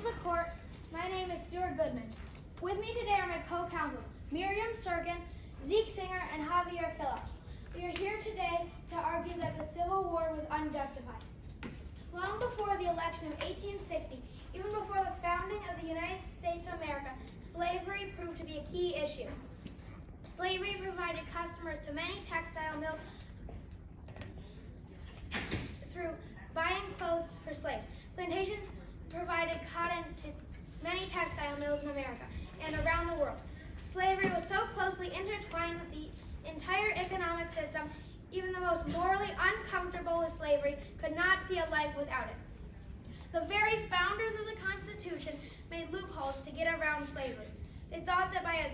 to the court. My name is Stuart Goodman. With me today are my co-counsels, Miriam Serkin, Zeke Singer, and Javier Phillips. We are here today to argue that the Civil War was unjustified. Long before the election of 1860, even before the founding of the United States of America, slavery proved to be a key issue. Slavery provided customers to many textile mills through buying clothes for slaves. Plantation provided cotton to many textile mills in America and around the world. Slavery was so closely intertwined with the entire economic system, even the most morally uncomfortable with slavery could not see a life without it. The very founders of the Constitution made loopholes to get around slavery. They thought that by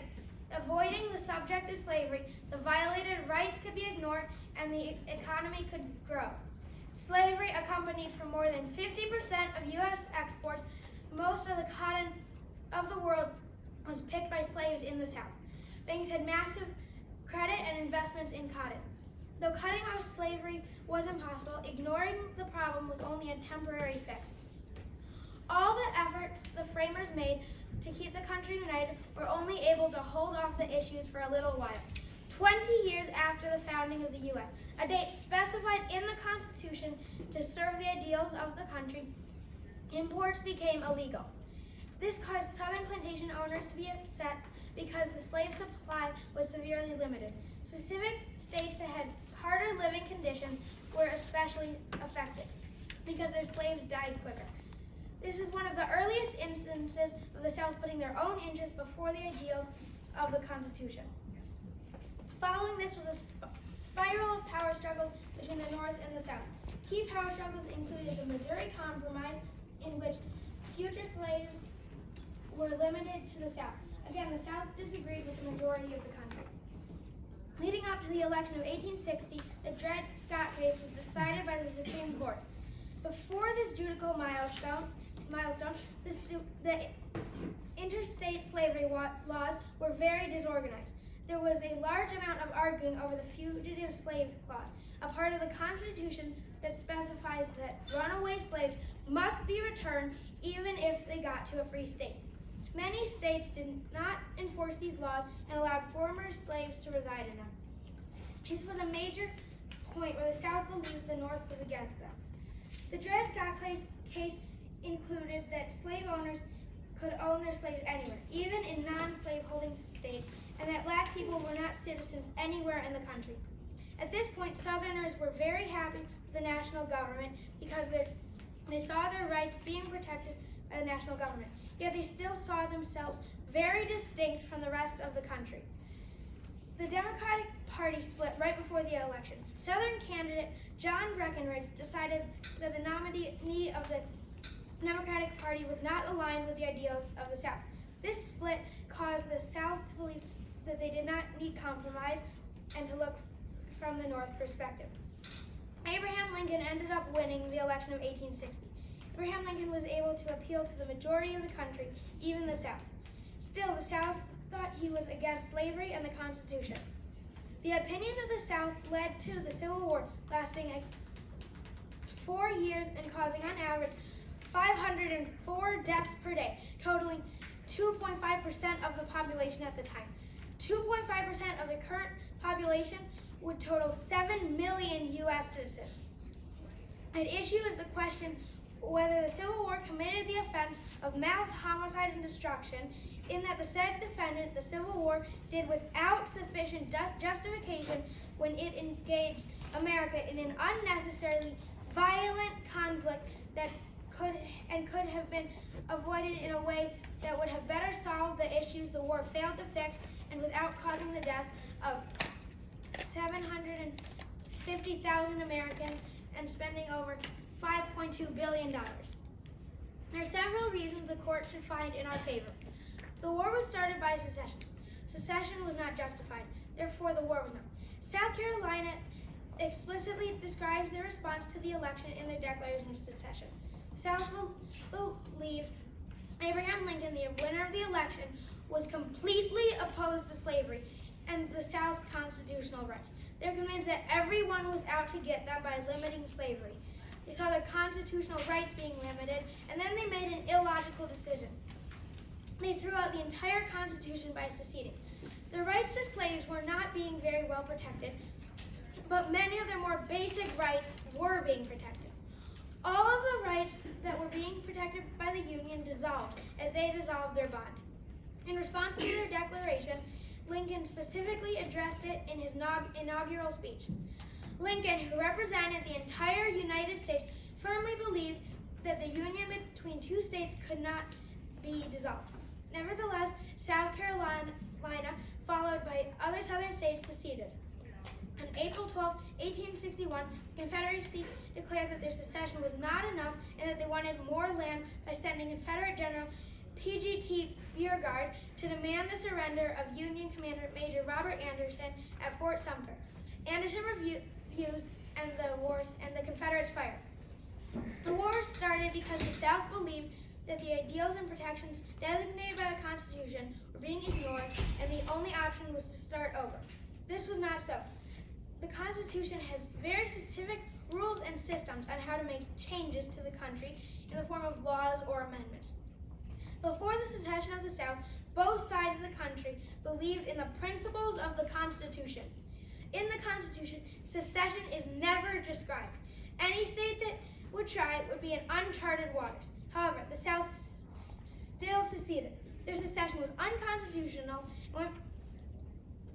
avoiding the subject of slavery, the violated rights could be ignored and the economy could grow. Slavery accompanied for more than 50% of U.S. exports. Most of the cotton of the world was picked by slaves in the South. Banks had massive credit and investments in cotton. Though cutting off slavery was impossible, ignoring the problem was only a temporary fix. All the efforts the framers made to keep the country united were only able to hold off the issues for a little while. 20 years after the founding of the U.S., a date specified in the Constitution to serve the ideals of the country, imports became illegal. This caused Southern plantation owners to be upset because the slave supply was severely limited. Specific states that had harder living conditions were especially affected because their slaves died quicker. This is one of the earliest instances of the South putting their own interests before the ideals of the Constitution. Following this was a spiral of power struggles between the North and the South. Key power struggles included the Missouri Compromise, in which future slaves were limited to the South. Again, the South disagreed with the majority of the country. Leading up to the election of 1860, the Dred Scott case was decided by the Supreme Court. Before this judicial milestone, the interstate slavery laws were very disorganized. There was a large amount of arguing over the Fugitive Slave Clause, a part of the Constitution that specifies that runaway slaves must be returned even if they got to a free state. Many states did not enforce these laws and allowed former slaves to reside in them. This was a major point where the South believed the North was against them. The Dred Scott case included that slave owners could own their slaves anywhere, even in non-slave holding states, and that black people were not citizens anywhere in the country. At this point, Southerners were very happy with the national government because they saw their rights being protected by the national government, yet they still saw themselves very distinct from the rest of the country. The Democratic Party split right before the election. Southern candidate John Breckinridge decided that the nominee of the Democratic Party was not aligned with the ideals of the South. This split caused the South to believe that they did not need compromise and to look from the North perspective. Abraham Lincoln ended up winning the election of 1860. Abraham Lincoln was able to appeal to the majority of the country, even the South. Still, the South thought he was against slavery and the Constitution. The opinion of the South led to the Civil War, lasting 4 years and causing on average 504 deaths per day, totaling 2.5% of the population at the time. 2.5% of the current population would total 7 million U.S. citizens. At issue is the question whether the Civil War committed the offense of mass homicide and destruction, in that the said defendant, the Civil War, did without sufficient justification when it engaged America in an unnecessarily violent conflict that could have been avoided in a way that would have better solved the issues the war failed to fix, and without causing the death of 750,000 Americans and spending over $5.2 billion. There are several reasons the court should find in our favor. The war was started by secession. Secession was not justified, therefore the war was not. South Carolina explicitly describes their response to the election in their Declaration of Secession. The South believed Abraham Lincoln, the winner of the election, was completely opposed to slavery and the South's constitutional rights. They're convinced that everyone was out to get them by limiting slavery. They saw their constitutional rights being limited, and then they made an illogical decision. They threw out the entire Constitution by seceding. The rights to slaves were not being very well protected, but many of their more basic rights were being protected. All of the rights that were being protected by the Union dissolved as they dissolved their bond. In response to their declaration, Lincoln specifically addressed it in his inaugural speech. Lincoln, who represented the entire United States, firmly believed that the union between two states could not be dissolved. Nevertheless, South Carolina, followed by other southern states, seceded. On April 12, 1861, the Confederacy declared that their secession was not enough and that they wanted more land by sending Confederate General P.G.T. Beauregard to demand the surrender of Union Commander Major Robert Anderson at Fort Sumter. Anderson refused, and the Confederates fired. The war started because the South believed that the ideals and protections designated by the Constitution were being ignored, and the only option was to start over. This was not so. The Constitution has very specific rules and systems on how to make changes to the country in the form of laws or amendments. Before the secession of the South, both sides of the country believed in the principles of the Constitution. In the Constitution, secession is never described. Any state that would try would be in uncharted waters. However, the South still seceded. Their secession was unconstitutional and went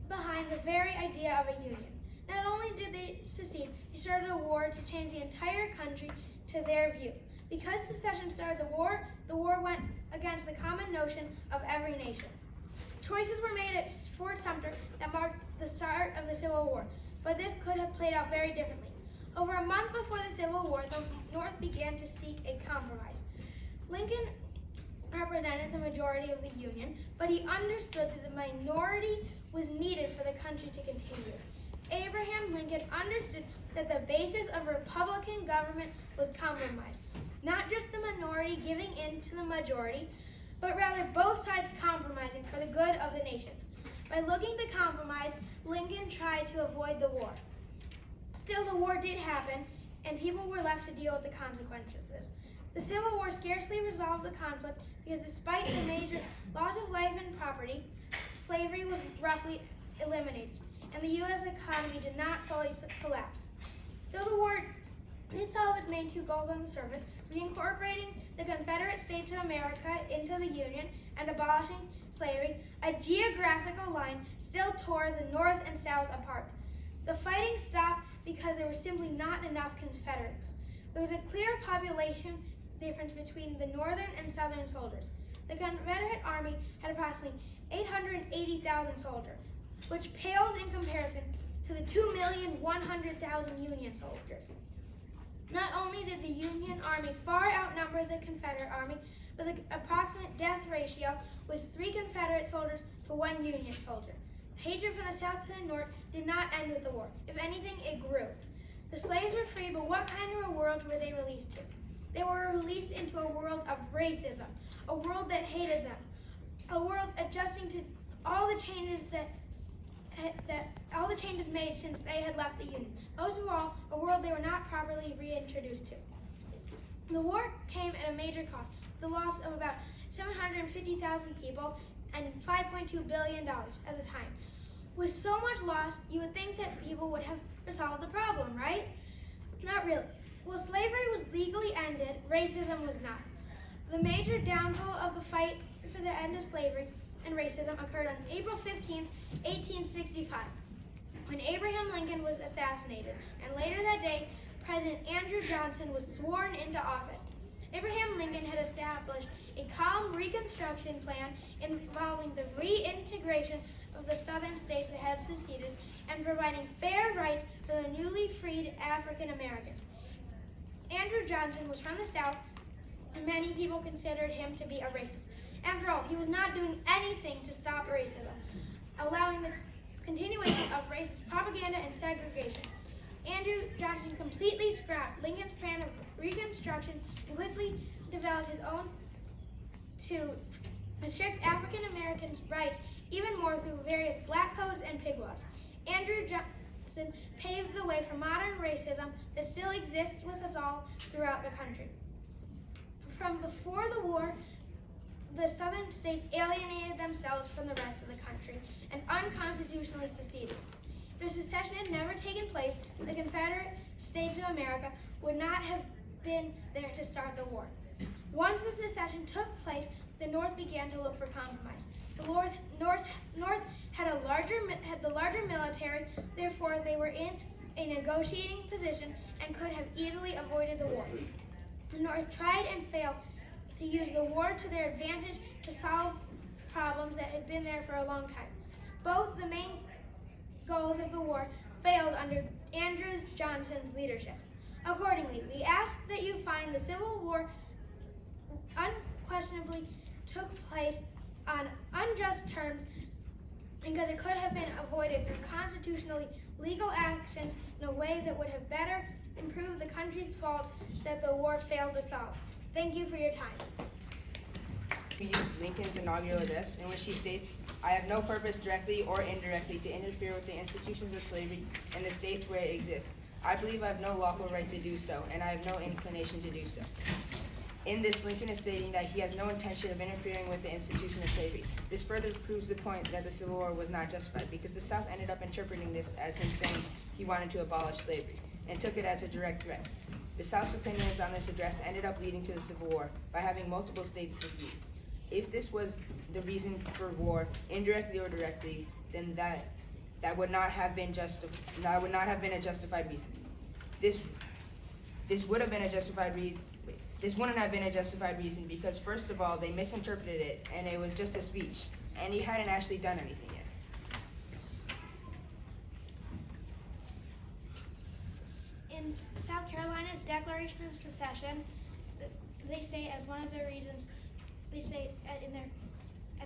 behind the very idea of a union. Not only did they secede, they started a war to change the entire country to their view. Because secession started the war went against the common notion of every nation. Choices were made at Fort Sumter that marked the start of the Civil War, but this could have played out very differently. Over a month before the Civil War, the North began to seek a compromise. Lincoln represented the majority of the Union, but he understood that the minority was needed for the country to continue. Abraham Lincoln understood that the basis of Republican government was compromise. Not just the minority giving in to the majority, but rather both sides compromising for the good of the nation. By looking to compromise, Lincoln tried to avoid the war. Still, the war did happen, and people were left to deal with the consequences. The Civil War scarcely resolved the conflict because despite the major loss of life and property, slavery was roughly eliminated, and the U.S. economy did not fully collapse. Though the war did solve its main two goals on the surface, reincorporating the Confederate States of America into the Union and abolishing slavery, a geographical line still tore the North and South apart. The fighting stopped because there were simply not enough Confederates. There was a clear population difference between the Northern and Southern soldiers. The Confederate Army had approximately 880,000 soldiers, which pales in comparison to the 2,100,000 Union soldiers. Not only did the Union Army far outnumber the Confederate Army, but the approximate death ratio was 3 Confederate soldiers to 1 Union soldier. Hatred from the South to the North did not end with the war. If anything, it grew. The slaves were free, but what kind of a world were they released to? They were released into a world of racism, a world that hated them, a world adjusting to all the changes made since they had left the Union. Most of all, a world they were not properly reintroduced to. The war came at a major cost, the loss of about 750,000 people and $5.2 billion at the time. With so much loss, you would think that people would have resolved the problem, right? Not really. While slavery was legally ended, racism was not. The major downfall of the fight for the end of slavery and racism occurred on April 15, 1865, when Abraham Lincoln was assassinated, and later that day, President Andrew Johnson was sworn into office. Abraham Lincoln had established a calm Reconstruction plan involving the reintegration of the southern states that had seceded and providing fair rights for the newly freed African Americans. Andrew Johnson was from the South, and many people considered him to be a racist. After all, he was not doing anything to stop racism, allowing the continuation of racist propaganda and segregation. Andrew Johnson completely scrapped Lincoln's plan of Reconstruction and quickly developed his own to restrict African Americans' rights even more through various black codes and pig laws. Andrew Johnson paved the way for modern racism that still exists with us all throughout the country. From before the war, the southern states alienated themselves from the rest of the country and unconstitutionally seceded. If secession had never taken place, the Confederate States of America would not have been there to start the war. Once the secession took place, the North began to look for compromise. The North had the larger military, therefore they were in a negotiating position and could have easily avoided the war. The North tried and failed to use the war to their advantage to solve problems that had been there for a long time. Both the main goals of the war failed under Andrew Johnson's leadership. Accordingly, we ask that you find the Civil War unquestionably took place on unjust terms because it could have been avoided through constitutionally legal actions in a way that would have better improved the country's faults that the war failed to solve. Thank you for your time. Lincoln's inaugural address, in which he states, "I have no purpose directly or indirectly to interfere with the institutions of slavery in the states where it exists. I believe I have no lawful right to do so, and I have no inclination to do so." In this, Lincoln is stating that he has no intention of interfering with the institution of slavery. This further proves the point that the Civil War was not justified, because the South ended up interpreting this as him saying he wanted to abolish slavery, and took it as a direct threat. The South's opinions on this address ended up leading to the Civil War by having multiple states secede. If this was the reason for war, indirectly or directly, then that would not have been a justified reason. This would have been a justified reason. This wouldn't have been a justified reason because, first of all, they misinterpreted it, and it was just a speech, and he hadn't actually done anything yet. In South Carolina's Declaration of Secession, they state as one of the reasons, they say at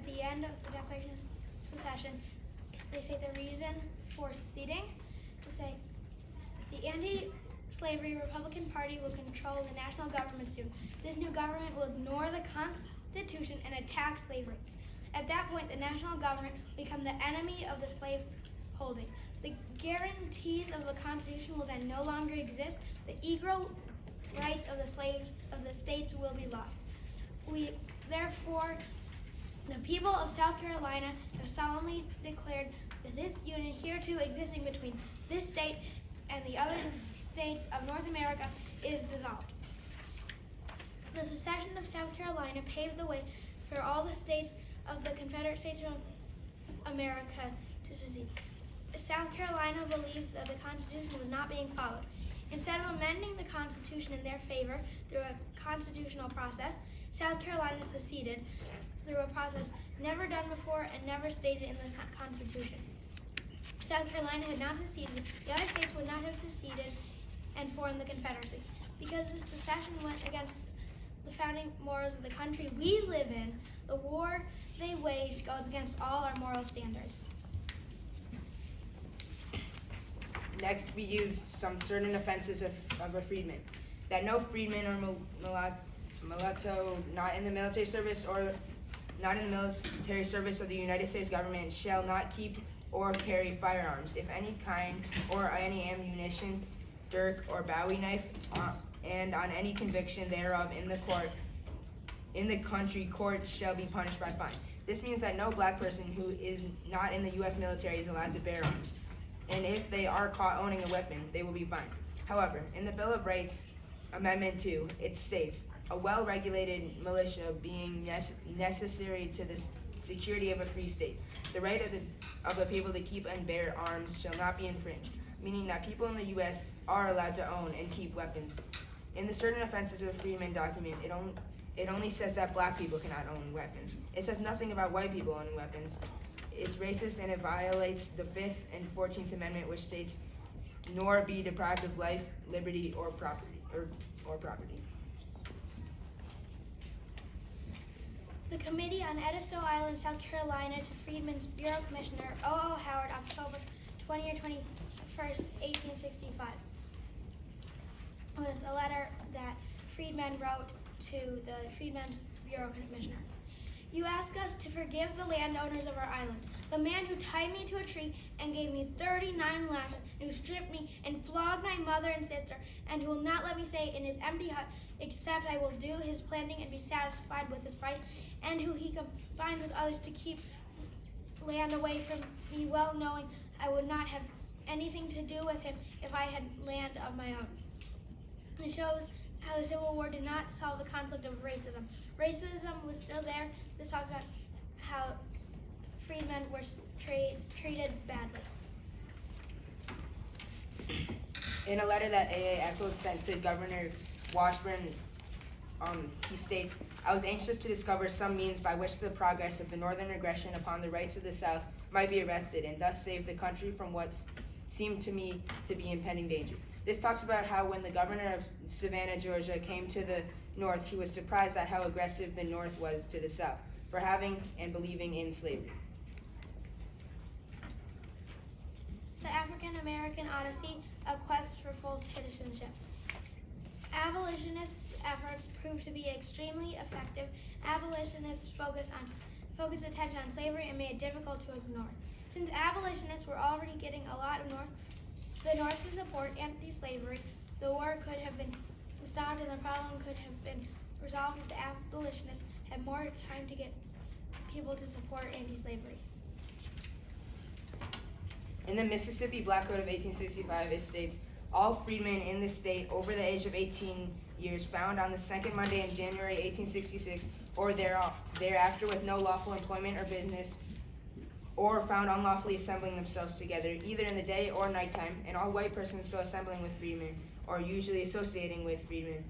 the end of the Declaration of Secession, they say the reason for seceding, to say the anti-slavery Republican Party will control the national government soon. This new government will ignore the Constitution and attack slavery. At that point, the national government will become the enemy of the slave holding. The guarantees of the Constitution will then no longer exist. The equal rights of the slaves of the states will be lost. Therefore, the people of South Carolina have solemnly declared that this union hereto existing between this state and the other states of North America is dissolved. The secession of South Carolina paved the way for all the states of the Confederate States of America to secede. South Carolina believed that the Constitution was not being followed. Instead of amending the Constitution in their favor through a constitutional process, South Carolina seceded through a process never done before and never stated in the Constitution. South Carolina had not seceded, the other states would not have seceded and formed the Confederacy. Because the secession went against the founding morals of the country we live in, the war they waged goes against all our moral standards. Next, we used some certain offenses of a freedman. That no freedman or mulatto not in the military service of the United States government shall not keep or carry firearms, if any kind, or any ammunition, dirk, or bowie knife, and on any conviction thereof in the country court shall be punished by fine. This means that no black person who is not in the U.S. military is allowed to bear arms, and if they are caught owning a weapon, they will be fined. However, in the Bill of Rights, Amendment 2, it states, "A well-regulated militia being necessary to the security of a free state, the right of the people to keep and bear arms shall not be infringed," meaning that people in the U.S. are allowed to own and keep weapons. In the Certain Offenses of Freedmen document, it only says that black people cannot own weapons. It says nothing about white people owning weapons. It's racist and it violates the 5th and 14th Amendment, which states, "Nor be deprived of life, liberty, or property." The Committee on Edisto Island, South Carolina, to Freedmen's Bureau Commissioner O.O. Howard, October 20 or 21st, 1865, was a letter that freedmen wrote to the Freedmen's Bureau Commissioner. "You ask us to forgive the landowners of our island. The man who tied me to a tree and gave me 39 lashes, and who stripped me and flogged my mother and sister, and who will not let me stay in his empty hut, except I will do his planting and be satisfied with his price, and who he combined with others to keep land away from me, well knowing I would not have anything to do with him if I had land of my own. It shows how the Civil War did not solve the conflict of racism. Racism was still there. This talks about how freedmen were treated badly. In a letter that A.A. Eccles sent to Governor Washburn, he states, "I was anxious to discover some means by which the progress of the Northern aggression upon the rights of the South might be arrested and thus save the country from what seemed to me to be impending danger." This talks about how when the governor of Savannah, Georgia came to the North, he was surprised at how aggressive the North was to the South for having and believing in slavery. The African American Odyssey, a quest for full citizenship. Abolitionists' efforts proved to be extremely effective. Abolitionists focused attention on slavery and made it difficult to ignore. Since abolitionists were already getting a lot of the North to support anti-slavery, the war could have been stopped and the problem could have been resolved if the abolitionists had more time to get people to support anti-slavery. In the Mississippi Black Code of 1865, it states, "All freedmen in the state over the age of 18 years found on the second Monday in January 1866 or thereafter with no lawful employment or business, or found unlawfully assembling themselves together, either in the day or nighttime, and all white persons so assembling with freedmen, or usually associating with freedmen,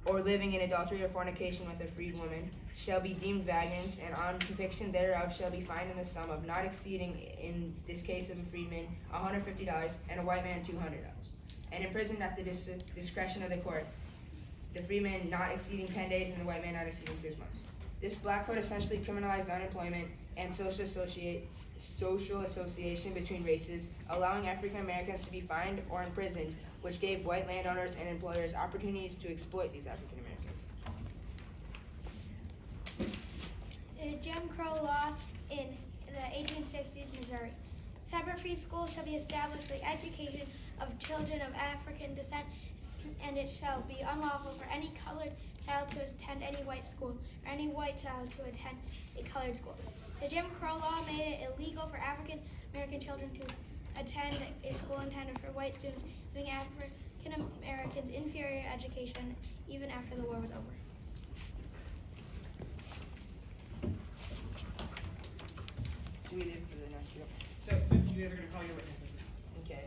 or living in adultery or fornication with a freed woman, shall be deemed vagrants, and on conviction thereof shall be fined in the sum of not exceeding, in this case of a freedman, $150, and a white man $200, and imprisoned at the discretion of the court, the freeman not exceeding 10 days, and the white man not exceeding 6 months." This Black Code essentially criminalized unemployment and social association between races, allowing African Americans to be fined or imprisoned, which gave white landowners and employers opportunities to exploit these African Americans. Jim Crow law in the 1860s, Missouri. Separate free schools shall be established for the education of children of African descent, and it shall be unlawful for any colored child to attend any white school, or any white child to attend a colored school. The Jim Crow law made it illegal for African American children to attend a school intended for white students, giving African Americans inferior education even after the war was over. Do we live for the next year? So you guys are going to call your witnesses. Okay.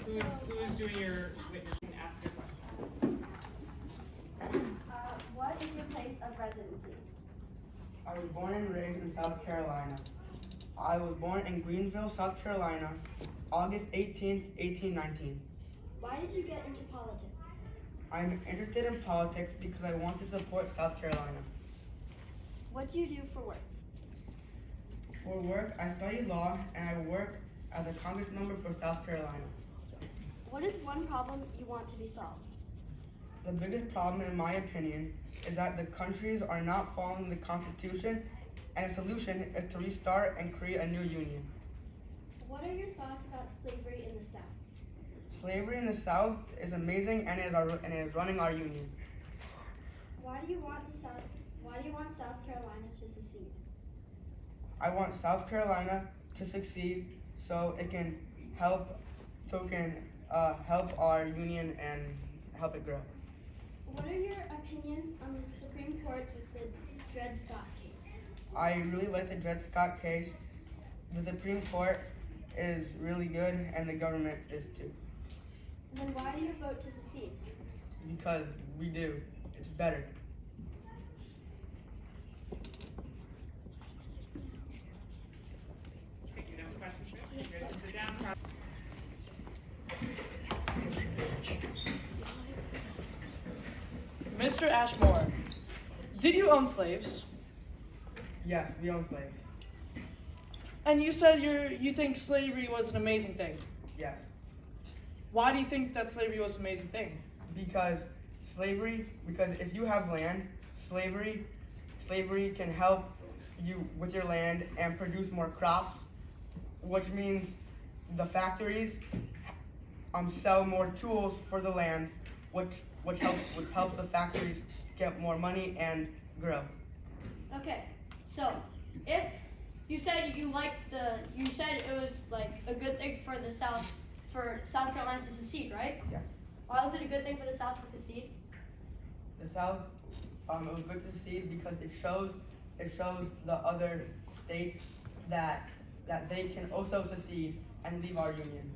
Who is doing your witnessing? Ask your question. What is your place of residency? I was born and raised in South Carolina. I was born in Greenville, South Carolina, August 18th, 1819. Why did you get into politics? I'm interested in politics because I want to support South Carolina. What do you do for work? For work, I study law and I work as a Congress member for South Carolina. What is one problem you want to be solved? The biggest problem, in my opinion, is that the countries are not following the Constitution, and the solution is to restart and create a new union. What are your thoughts about slavery in the South? Slavery in the South is amazing and is running our union. Why do you want South Carolina to secede? I want South Carolina to succeed so it can help our union and help it grow. What are your opinions on the Supreme Court with the Dred Scott case? I really like the Dred Scott case. The Supreme Court is really good and the government is too. And then why do you vote to secede? Because we do. It's better. Thank you. No questions? You guys can sit down. Mr. Ashmore, did you own slaves? Yes, we own slaves. And you said you think slavery was an amazing thing. Yes. Why do you think that slavery was an amazing thing? Because if you have land, slavery can help you with your land and produce more crops, which means the factories sell more tools for the land, which helps the factories get more money and grow. Okay, so if you said you said it was like a good thing for South Carolina to secede, right? Yes. Why was it a good thing for the South to secede? The South, it was good to see because it shows the other states that they can also secede and leave our union.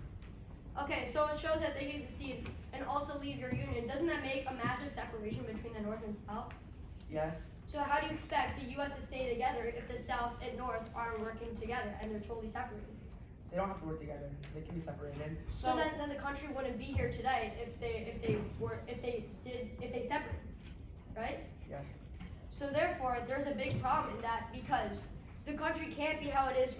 Okay, so it shows that they can secede and also leave your union. Doesn't that make a massive separation between the North and South? Yes. So how do you expect the U.S. to stay together if the South and North aren't working together and they're totally separated? They don't have to work together. They can be separated. So then the country wouldn't be here today if they separated, right? Yes. So therefore, there's a big problem in that because the country can't be how it is.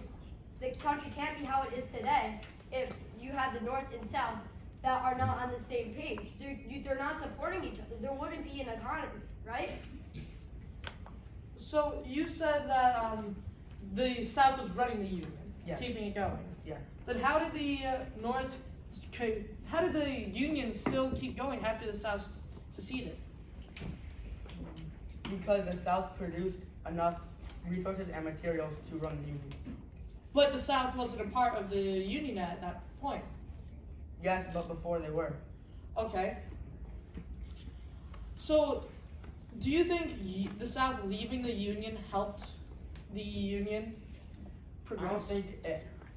The country can't be how it is today if you have the North and South that are not on the same page. They're not supporting each other. There wouldn't be an economy, right? So you said that the South was running the Union, Yes. keeping it going. Yes. Then how did the how did the Union still keep going after the South seceded? Because the South produced enough resources and materials to run the union. But the South wasn't a part of the Union at that point. Yes, but before they were. Okay. So, do you think the South leaving the Union helped the Union progress?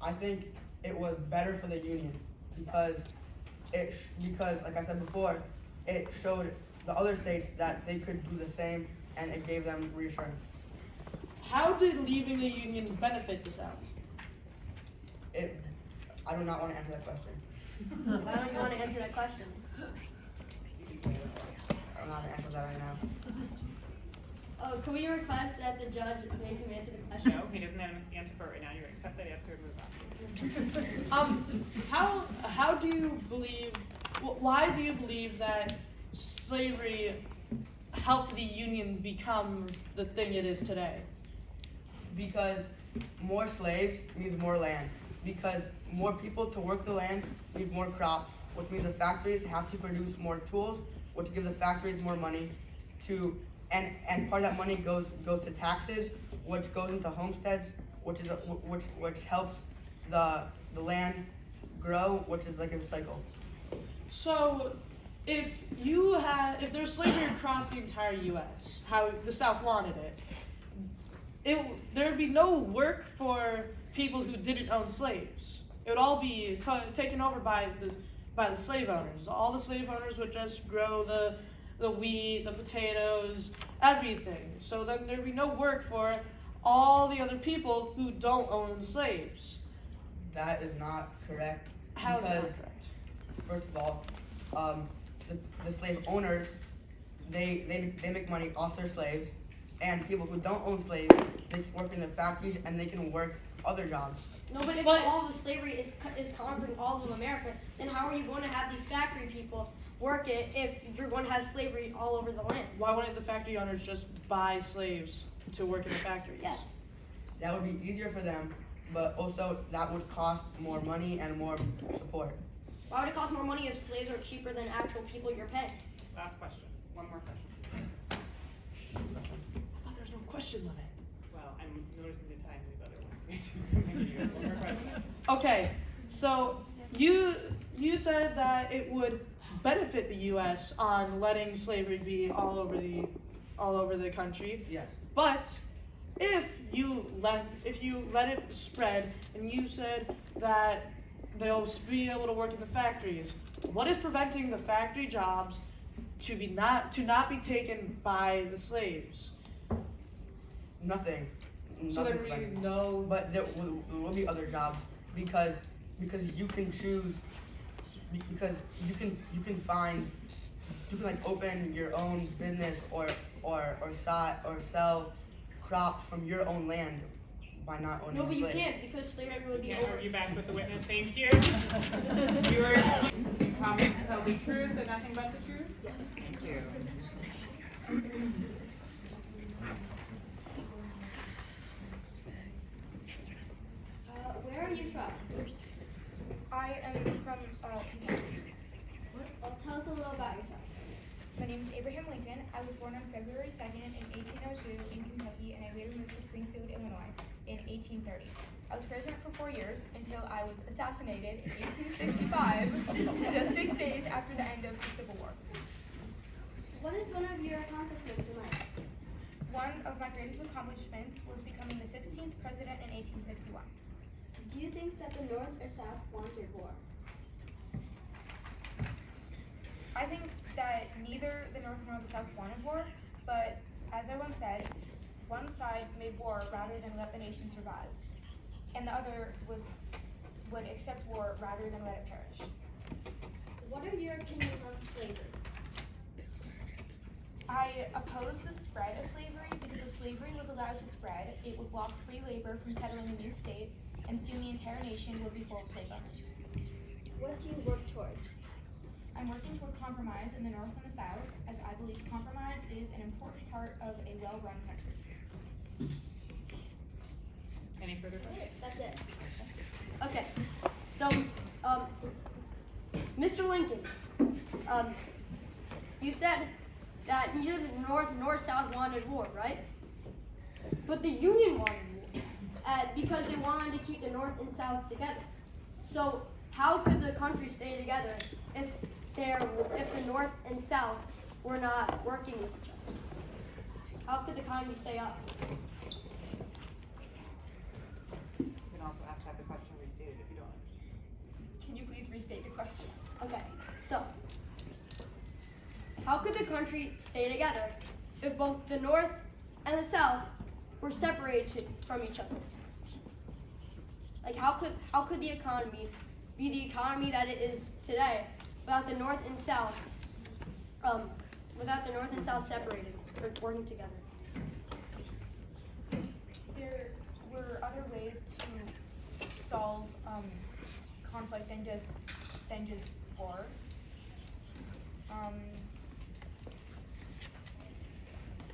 I think it was better for the union because like I said before, it showed the other states that they could do the same and it gave them reassurance. How did leaving the Union benefit the South? I do not want to answer that question. Why don't you want to answer that question? I don't know how to answer that right now. Oh, can we request that the judge makes him answer the question? No, he doesn't have an answer for it right now. You're gonna accept that answer and move on. How do you believe? Why do you believe that slavery helped the Union become the thing it is today? Because more slaves means more land. Because more people to work the land means more crops, which means the factories have to produce more tools, which gives the factories more money to, and part of that money goes to taxes, which goes into homesteads, which helps the land grow, which is like a cycle. So, if there's slavery across the entire U.S., how the South wanted it, there would be no work for people who didn't own slaves. It would all be taken over by the slave owners. All the slave owners would just grow the wheat, the potatoes, everything. So then there'd be no work for all the other people who don't own slaves. That is not correct. How is that because, correct? First of all, the slave owners, they make money off their slaves, and people who don't own slaves, they can work in the factories and they can work other jobs. No, but if all of the slavery is conquering all of America, then how are you going to have these factory people work it if you're going to have slavery all over the land? Why wouldn't the factory owners just buy slaves to work in the factories? Yes. That would be easier for them, but also that would cost more money and more support. Why would it cost more money if slaves are cheaper than actual people you're paying? Last question. One more question. I thought there was no question limit. Well, I'm noticing the time with other ones. One more question. Okay, so you said that it would benefit the U.S. on letting slavery be all over the country. Yes. But if you let it spread, and you said that they'll be able to work in the factories, what is preventing the factory jobs to not be taken by the slaves? Nothing. So Nothing there will be preventing it. no. But there will be other jobs because you can choose, because you can like open your own business or sell crops from your own land by not owning No, but a you slave. can't because slavery would be Yeah, over. are you back with the witness? Thank you. You were promised to tell the truth and nothing but the truth? Yes. Thank you. I was born on February 2nd in 1802 in Kentucky, and I later moved to Springfield, Illinois in 1830. I was president for 4 years until I was assassinated in 1865, just 6 days after the end of the Civil War. What is one of your accomplishments in life? One of my greatest accomplishments was becoming the 16th president in 1861. Do you think that the North or South wanted war? I think that neither the North nor the South wanted war, but as I once said, one side made war rather than let the nation survive, and the other would accept war rather than let it perish. What are your opinions on slavery? I oppose the spread of slavery because if slavery was allowed to spread, it would block free labor from settling in new states, and soon the entire nation would be full of slave owners. What do you work towards? I'm working toward compromise in the North and the South, as I believe compromise is an important part of a well-run country. Any further questions? That's it. Okay, so, Mr. Lincoln, you said that neither the North nor South wanted war, right? But the Union wanted war, because they wanted to keep the North and South together. So, how could the country stay together if the North and South were not working with each other? How could the economy stay up? You can also ask to have the question restated if you don't understand. Can you please restate the question? Okay, so how could the country stay together if both the North and the South were separated from each other? Like how could the economy be the economy that it is today without the North and South separated or working together? There were other ways to solve conflict than just war.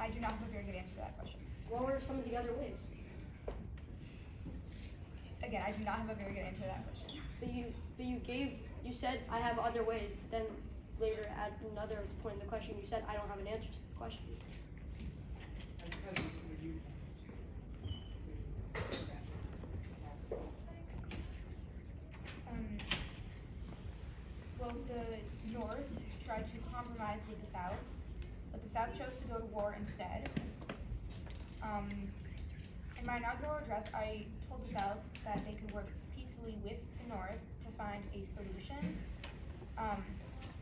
I do not have a very good answer to that question. What were some of the other ways? Again, I do not have a very good answer to that question. You said I have other ways, but then later at another point in the question you said I don't have an answer to the question. Well, the North tried to compromise with the South, but the South chose to go to war instead. In my inaugural address, I told the South that they could work peacefully with the North to find a solution,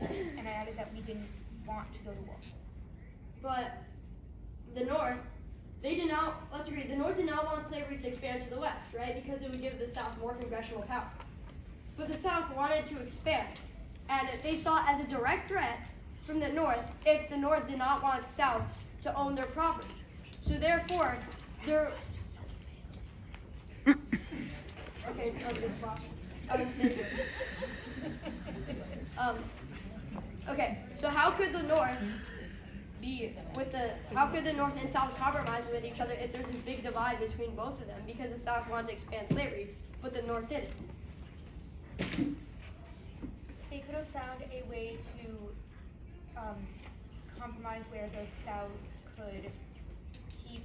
and I added that we didn't want to go to war. But the North, let's agree, the North did not want slavery to expand to the West, right? Because it would give the South more congressional power. But the South wanted to expand, and they saw it as a direct threat from the North if the North did not want South to own their property. So therefore, okay, okay, so how could the North and South compromise with each other if there's a big divide between both of them? Because the South wanted to expand slavery, but the North didn't. They could have found a way to compromise where the South could keep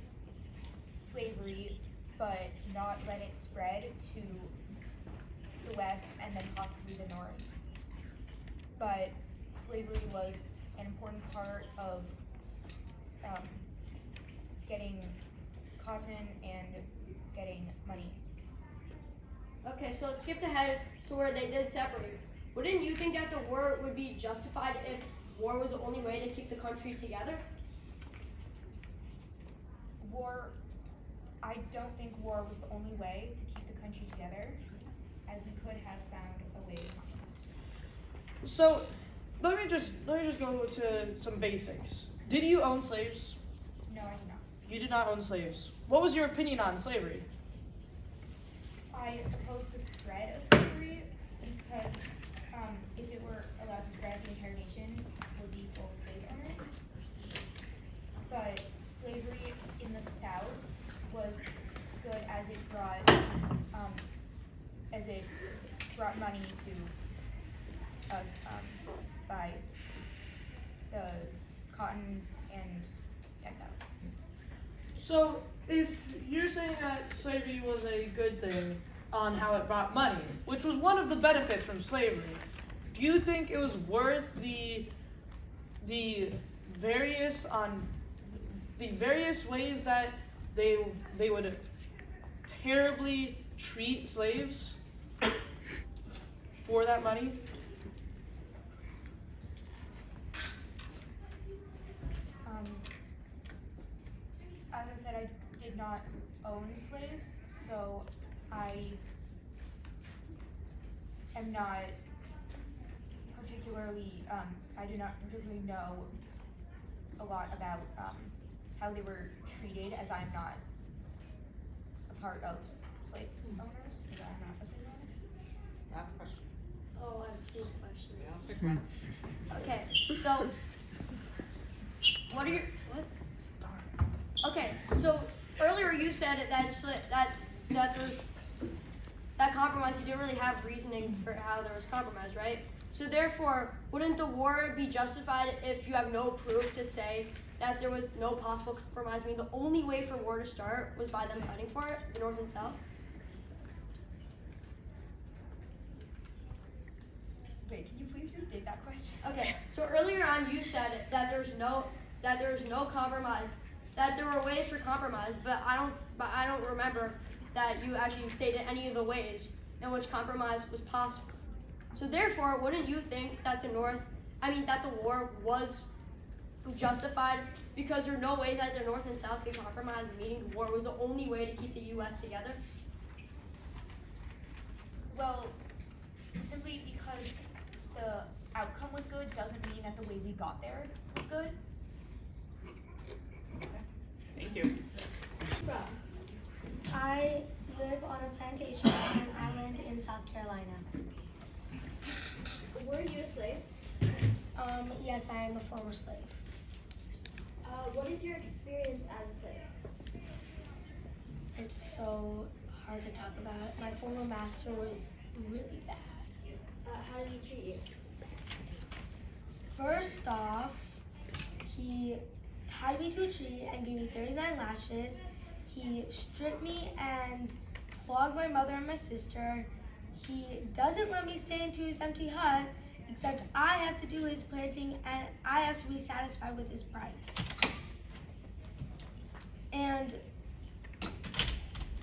slavery but not let it spread to the West and then possibly the North. But slavery was an important part of getting cotton and getting money. Okay, so let's skip ahead to where they did separate. Wouldn't you think that the war would be justified if war was the only way to keep the country together? I don't think war was the only way to keep the country together, as we could have found a way to compromise. So, let me just go to some basics. Did you own slaves? No, I do not. You did not own slaves. What was your opinion on slavery? I oppose the spread of slavery because if it were allowed to spread, the entire nation would be full of slave owners. But slavery in the South was good as it brought money to us by the cotton and and textiles. So, if you're saying that slavery was a good thing on how it brought money, which was one of the benefits from slavery, do you think it was worth the various ways that they would terribly treat slaves for that money? As I said, I did not own slaves, so I am not particularly, I do not particularly know a lot about how they were treated, as I'm not a part of slave owners, because I'm not a slave owner. Last question. Oh, I have two questions. Yeah, quick question. Okay, so what are your what? Okay, so earlier you said that compromise, you didn't really have reasoning for how there was compromise, right? So therefore, wouldn't the war be justified if you have no proof to say that there was no possible compromise? I mean, the only way for war to start was by them fighting for it, the North and South. Wait, can you please restate that question? Okay, so earlier on you said that there's no compromise, that there were ways for compromise, but I don't remember that you actually stated any of the ways in which compromise was possible. So therefore, wouldn't you think that the war was justified because there are no way that the North and South could compromise, meaning the war was the only way to keep the U.S. together? Well, simply because the outcome was good doesn't mean that the way we got there was good. Thank you. I live on a plantation on an island in South Carolina. Were you a slave? Yes, I am a former slave. What is your experience as a slave? It's so hard to talk about. My former master was really bad. How did he treat you? First off, he tied me to a tree and gave me 39 lashes. He stripped me and flogged my mother and my sister. He doesn't let me stay into his empty hut, except I have to do his planting and I have to be satisfied with his price. And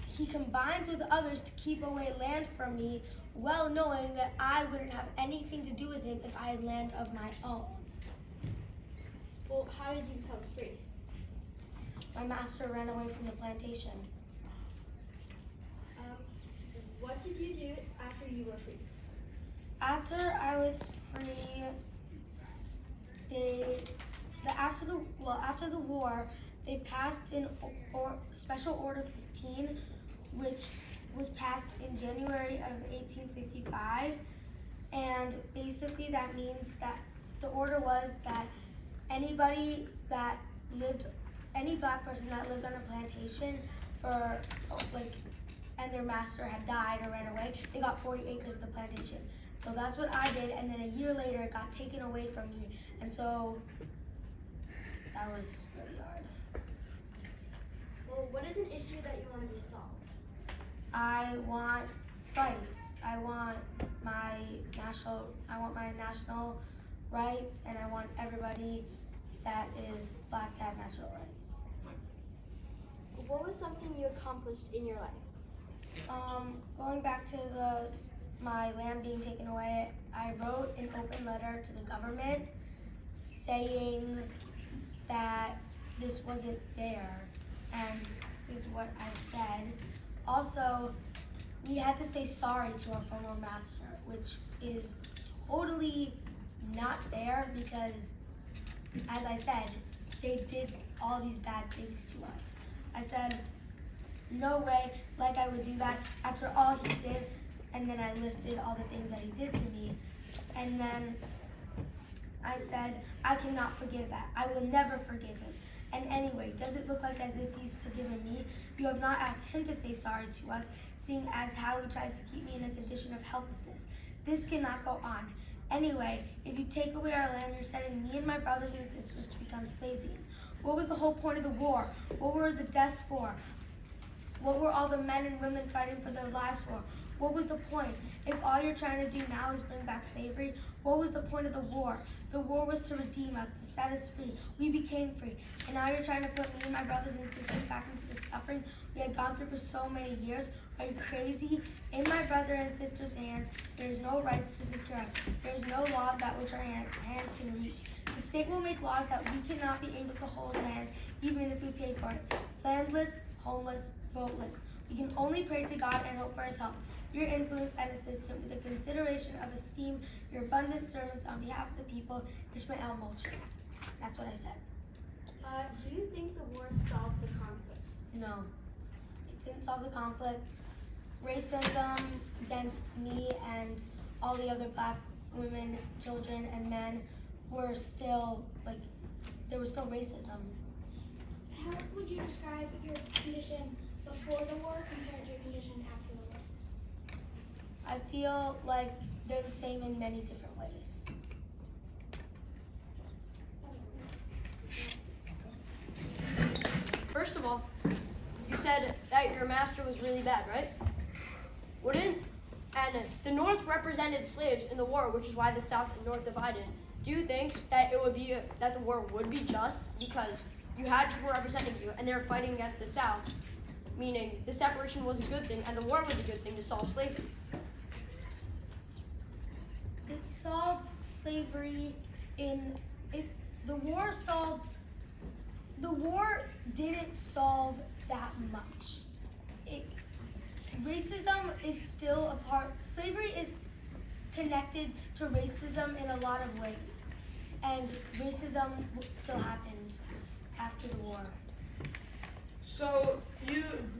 he combines with others to keep away land from me, well knowing that I wouldn't have anything to do with him if I had land of my own. Well, how did you become free? My master ran away from the plantation. What did you do after you were free? After I was free, after the war, they passed Special Order 15, which was passed in January of 1865, and basically that means that the order was that any black person that lived on a plantation and their master had died or ran away, they got 40 acres of the plantation. So that's what I did, and then a year later it got taken away from me, and so that was really hard. Well, what is an issue that you want to be solved? I want rights. I want my national rights, and I want everybody that is black to have national rights. What was something you accomplished in your life? Going back to my land being taken away, I wrote an open letter to the government saying that this wasn't fair, and this is what I said. Also, we had to say sorry to our former master, which is totally not fair because, as I said, they did all these bad things to us. I said, no way, like I would do that after all he did, and then I listed all the things that he did to me, and then I said, I cannot forgive that. I will never forgive him. And anyway, does it look like as if he's forgiven me? You have not asked him to say sorry to us, seeing as how he tries to keep me in a condition of helplessness. This cannot go on. Anyway, if you take away our land, you're setting me and my brothers and sisters to become slaves again. What was the whole point of the war? What were the deaths for? What were all the men and women fighting for their lives for? What was the point? If all you're trying to do now is bring back slavery, what was the point of the war? The war was to redeem us, to set us free. We became free. And now you're trying to put me and my brothers and sisters back into the suffering we had gone through for so many years? Are you crazy? In my brother and sister's hands, there is no rights to secure us. There is no law that which our hands can reach. The state will make laws that we cannot be able to hold land, even if we pay for it. Landless, homeless, voteless. We can only pray to God and hope for his help. Your influence and assistance with the consideration of esteem, your abundant servants on behalf of the people, Ishmael Moultrie. That's what I said. Do you think the war solved the conflict? No, it didn't solve the conflict. Racism against me and all the other black women, children, and men were still, there was still racism. How would you describe your condition before the war compared to your condition after the war? I feel like they're the same in many different ways. First of all, you said that your master was really bad, right? And the North represented slaves in the war, which is why the South and North divided. Do you think that that the war would be just because you had people representing you and they were fighting against the South, meaning the separation was a good thing and the war was a good thing to solve slavery? It solved slavery the war didn't solve that much. Racism is still a part, slavery is connected to racism in a lot of ways. And racism still happened after the war. So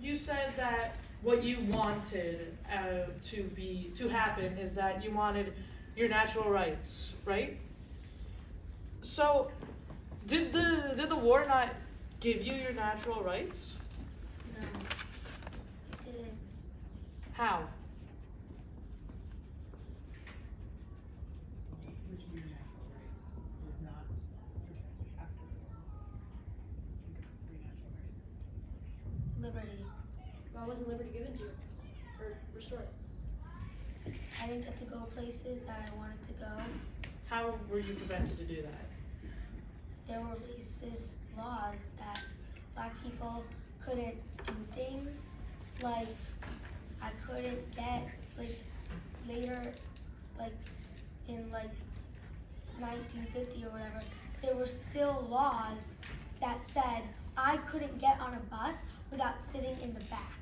you said that what you wanted to happen is that you wanted your natural rights, right? So did the war not give you your natural rights? No, it didn't. How? Which of your natural rights was not protected after the war? Think of your natural rights. Liberty. Why wasn't liberty given to you or restored? I didn't get to go places that I wanted to go. How were you prevented to do that? There were racist laws that black people couldn't do things. Like, I couldn't get, later, in 1950 or whatever, there were still laws that said I couldn't get on a bus without sitting in the back.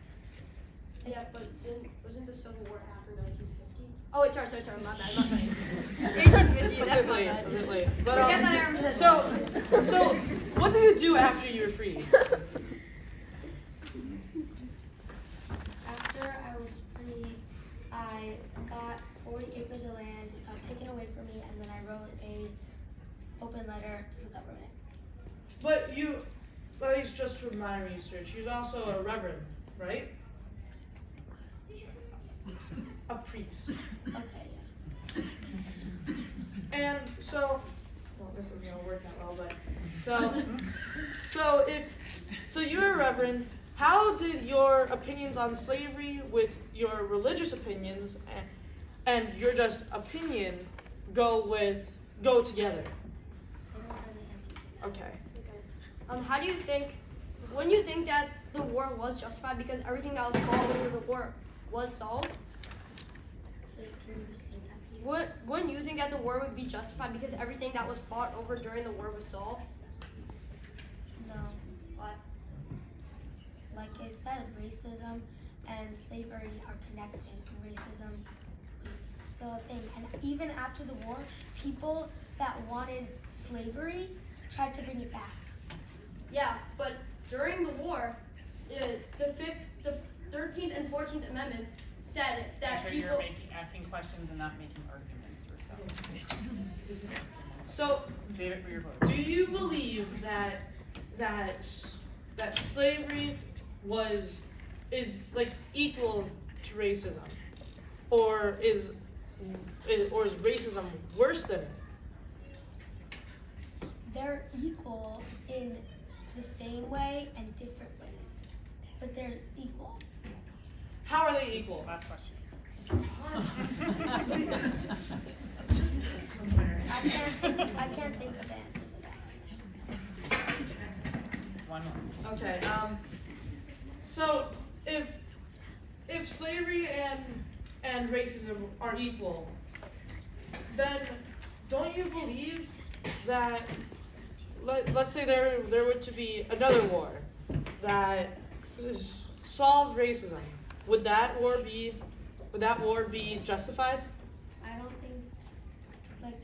Yeah, but wasn't the Civil War after 1950? Oh wait, sorry, my bad. 1850, that's my bad. Just Late. But, forget that I ever said so what did you do after you were freed? After I was free, I got 40 acres of land taken away from me, and then I wrote a open letter to the government. But you, at least just from my research, you're also a reverend, right? A priest. Okay, yeah. And so, well, this isn't gonna work that well, but so you're a reverend. How did your opinions on slavery with your religious opinions and your just opinion go together? They don't really have to. Okay. How do you think? Wouldn't you think that the war was justified because everything that was fought over the war was solved? Wait, can you restate that, please? Wouldn't you think that the war would be justified because everything that was fought over during the war was solved? No. Why? Like I said, racism and slavery are connected. And racism is still a thing. And even after the war, people that wanted slavery tried to bring it back. Yeah, but during the war, the 13th and 14th Amendments said that Make sure people. you're asking questions and not making arguments for yourself. So, Save it for your vote. do you believe that slavery is equal to racism, or is racism worse than it? They're equal in way and different ways, but they're equal. How are they equal? Last question. Just get somewhere. I can't think of the answer to that. One more. Okay. So if slavery and racism are equal, then don't you believe that let's say there were to be another war that solved racism, would that war be justified? I don't think, like,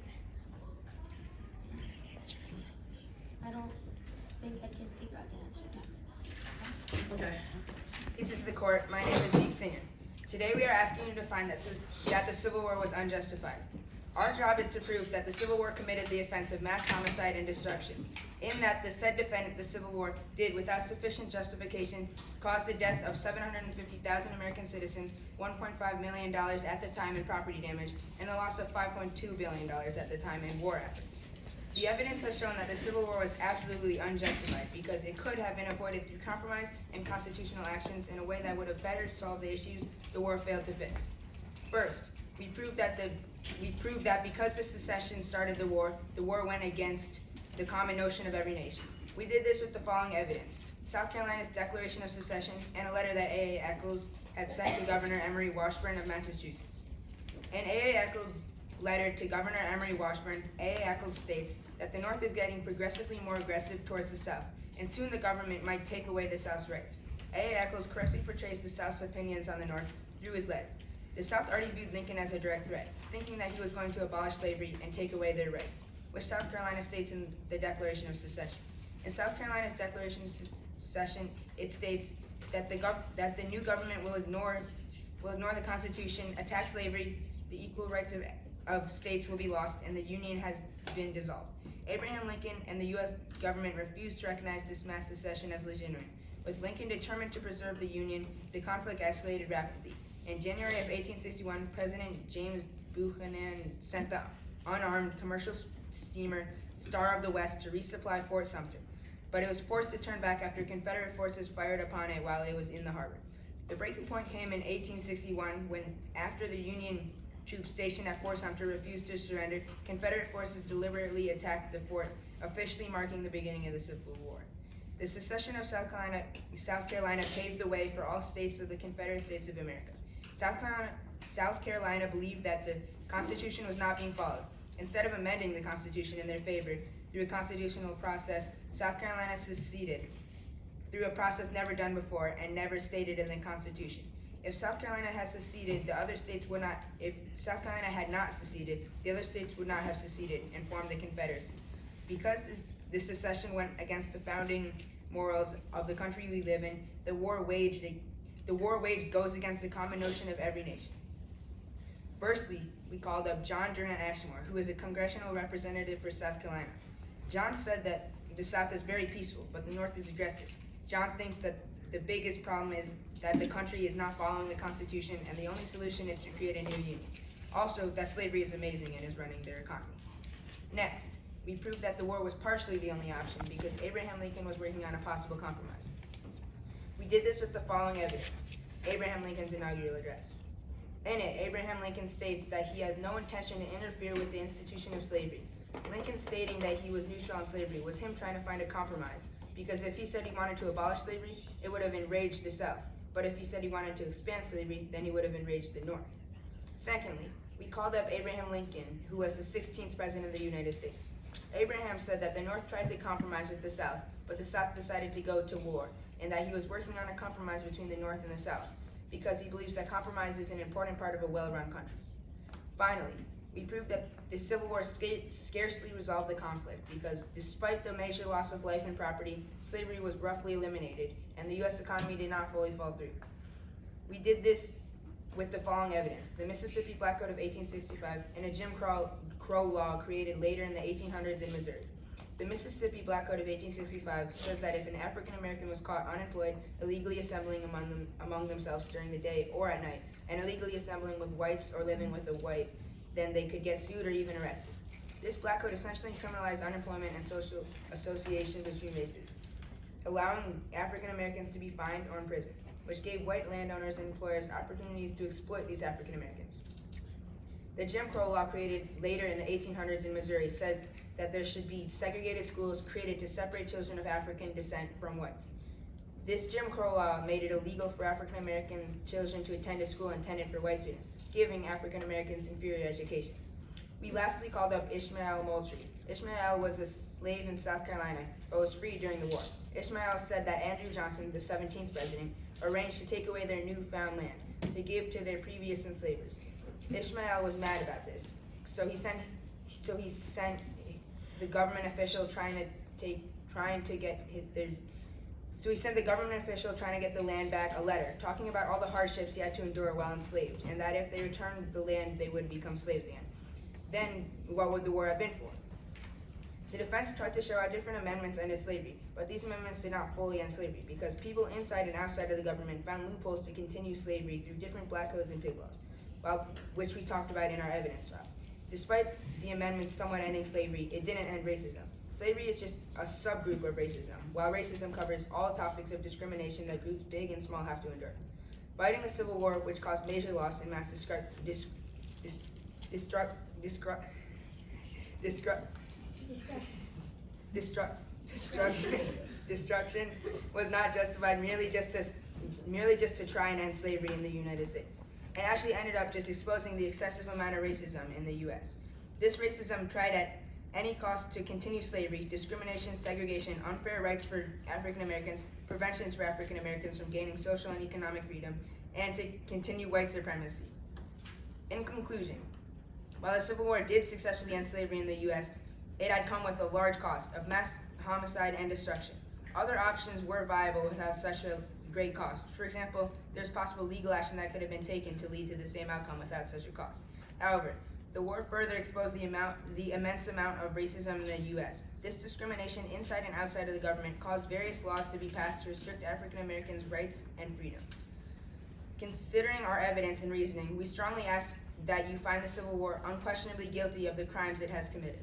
I don't think I can figure out the answer to that right now. Okay. This is the court. My name is Zeke Singer. Today we are asking you to find that the Civil War was unjustified. Our job is to prove that the Civil War committed the offense of mass homicide and destruction, in that the said defendant the Civil War did, without sufficient justification, cause the death of 750,000 American citizens, $1.5 million at the time in property damage, and the loss of $5.2 billion at the time in war efforts. The evidence has shown that the Civil War was absolutely unjustified because it could have been avoided through compromise and constitutional actions in a way that would have better solved the issues the war failed to fix. First, we proved that because the secession started the war went against the common notion of every nation. We did this with the following evidence: South Carolina's Declaration of Secession and a letter that A.A. Eccles had sent to Governor Emory Washburn of Massachusetts. In A.A. Eccles' letter to Governor Emory Washburn, A.A. Eccles states that the North is getting progressively more aggressive towards the South, and soon the government might take away the South's rights. A.A. Eccles correctly portrays the South's opinions on the North through his letter. The South already viewed Lincoln as a direct threat, thinking that he was going to abolish slavery and take away their rights, which South Carolina states in the Declaration of Secession. In South Carolina's Declaration of Secession, it states that the new government will ignore the Constitution, attack slavery, the equal rights of states will be lost, and the Union has been dissolved. Abraham Lincoln and the U.S. government refused to recognize this mass secession as legitimate. With Lincoln determined to preserve the Union, the conflict escalated rapidly. In January of 1861, President James Buchanan sent the unarmed commercial steamer Star of the West to resupply Fort Sumter, but it was forced to turn back after Confederate forces fired upon it while it was in the harbor. The breaking point came in 1861 when, after the Union troops stationed at Fort Sumter refused to surrender, Confederate forces deliberately attacked the fort, officially marking the beginning of the Civil War. The secession of South Carolina paved the way for all states of the Confederate States of America. South Carolina believed that the Constitution was not being followed. Instead of amending the Constitution in their favor through a constitutional process, South Carolina seceded through a process never done before and never stated in the Constitution. If South Carolina had seceded, the other states would not. If South Carolina had not seceded, the other states would not have seceded and formed the Confederacy. Because the secession went against the founding morals of the country we live in, the war waged goes against the common notion of every nation. Firstly, we called up John Durant Ashmore, who is a congressional representative for South Carolina. John said that the South is very peaceful, but the North is aggressive. John thinks that the biggest problem is that the country is not following the Constitution, and the only solution is to create a new union. Also, that slavery is amazing and is running their economy. Next, we proved that the war was partially the only option because Abraham Lincoln was working on a possible compromise. We did this with the following evidence: Abraham Lincoln's inaugural address. In it, Abraham Lincoln states that he has no intention to interfere with the institution of slavery. Lincoln stating that he was neutral on slavery was him trying to find a compromise, because if he said he wanted to abolish slavery, it would have enraged the South. But if he said he wanted to expand slavery, then he would have enraged the North. Secondly, we called up Abraham Lincoln, who was the 16th President of the United States. Abraham said that the North tried to compromise with the South, but the South decided to go to war, and that he was working on a compromise between the North and the South, because he believes that compromise is an important part of a well-run country. Finally, we proved that the Civil War scarcely resolved the conflict, because despite the major loss of life and property, slavery was roughly eliminated, and the U.S. economy did not fully fall through. We did this with the following evidence: the Mississippi Black Code of 1865 and a Jim Crow law created later in the 1800s in Missouri. The Mississippi Black Code of 1865 says that if an African American was caught unemployed, illegally assembling among themselves during the day or at night, and illegally assembling with whites or living with a white, then they could get sued or even arrested. This Black Code essentially criminalized unemployment and social association between races. allowing African Americans to be fined or imprisoned, which gave white landowners and employers opportunities to exploit these African Americans. The Jim Crow law created later in the 1800s in Missouri says that there should be segregated schools created to separate children of African descent from whites. This Jim Crow law made it illegal for African American children to attend a school intended for white students, giving African Americans inferior education. We lastly called up Ishmael Moultrie. Ishmael was a slave in South Carolina, but was freed during the war. Ishmael said that Andrew Johnson, the 17th president, arranged to take away their newfound land to give to their previous enslavers. Ishmael was mad about this, so he sent the government official trying to get the land back a letter talking about all the hardships he had to endure while enslaved, and that if they returned the land, they would become slaves again. Then, what would the war have been for? The defense tried to show out different amendments ended slavery, but these amendments did not fully end slavery because people inside and outside of the government found loopholes to continue slavery through different black codes and pig laws, which we talked about in our evidence trial. Despite the amendments somewhat ending slavery, it didn't end racism. Slavery is just a subgroup of racism, while racism covers all topics of discrimination that groups big and small have to endure. Fighting the Civil War, which caused major loss and mass destruction was not justified merely just to try and end slavery in the United States. It actually ended up just exposing the excessive amount of racism in the U.S. This racism tried at any cost to continue slavery, discrimination, segregation, unfair rights for African Americans, preventions for African Americans from gaining social and economic freedom, and to continue white supremacy. In conclusion, while the Civil War did successfully end slavery in the U.S., it had come with a large cost of mass homicide and destruction. Other options were viable without such a great cost. For example, there's possible legal action that could have been taken to lead to the same outcome without such a cost. However, the war further exposed the immense amount of racism in the U.S. This discrimination inside and outside of the government caused various laws to be passed to restrict African Americans' rights and freedom. Considering our evidence and reasoning, we strongly ask that you find the Civil War unquestionably guilty of the crimes it has committed.